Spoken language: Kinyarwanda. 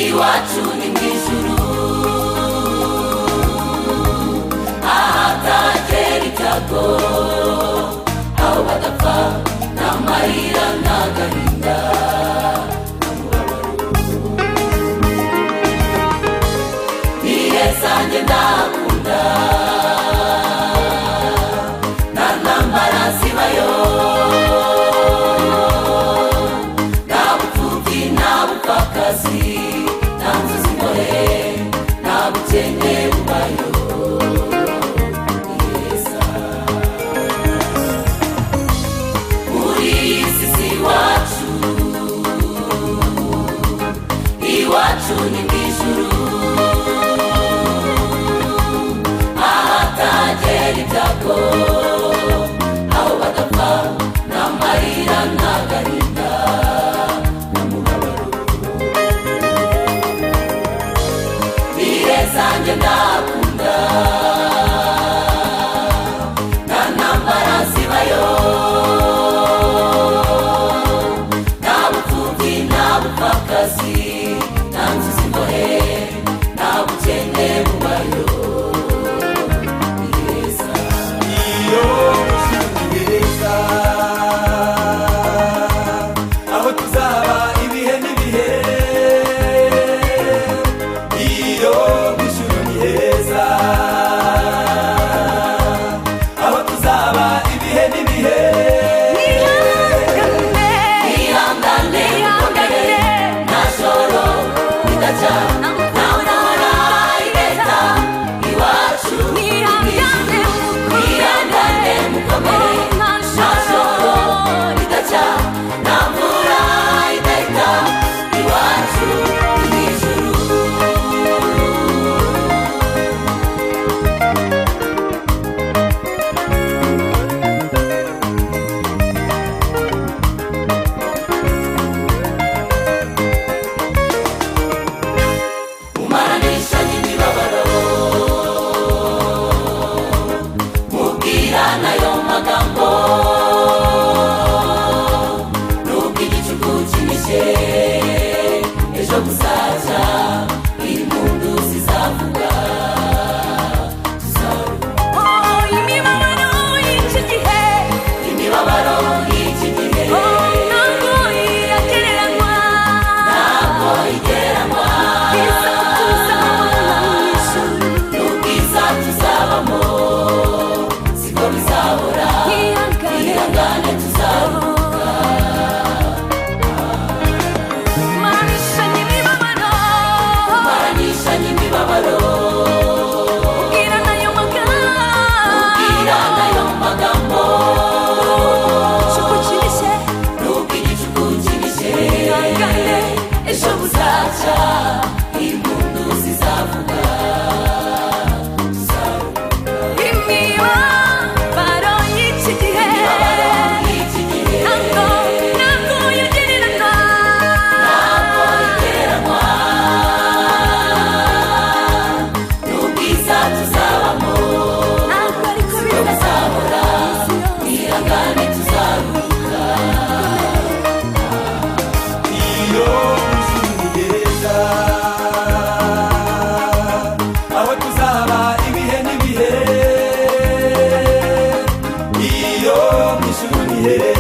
iwacu ni mw'ijuru ahatagera icyago aho badapfa n'amarira n'agahinda n'umubabaro ni heza njye ndakunda nta ntambara zibayo nta bupfubyi nta bupfakazi nta nzuzi imbohe nta bukene bubayo iwacu ni mw'ijuru ahatagera ibyago aho badapfa n'amarira n'agahinda n'umubabaro ni heza njye ndakunda nta ntambara zibayo nta bupfubyi nta bupfakazi nta nzuzi imbohe nta bukene bubayo ni heza iyo ni heza aho tuzaba ibihe n'ibihe iyo mw'ijuru ni heza aho tuzaba ibihe n'ibihe ihangane ukomere nta joro ridaca nta mvura ireta iwacu ihangane mukomere nta joro ridaca nta mvura idahita iwacu mw'ijuru umaranisha n'imibabaro mubwira nayo magambo nubwo igicuku kinishe ejo buzaca impundu zizavuga imibabaro y'iki gihe ntabwo igereranywa n'ubwiza tuzabamo siko bizahora ihangane tuzaruhuka umaranisha n'imibabaro ubwira nayo magambo nubwo igicuku kinishe ejo buzaca impundu zizavuga imibabaro y'iki gihe ntabwo yagereranywa n'ubwiza tuzabamo ntabwo ariko siko bizahora ihangane tuzaruhuka iyo mw'ijuru ni heza aho tuzaba ibihe n'ibihe iyo mw'ijuru ni heza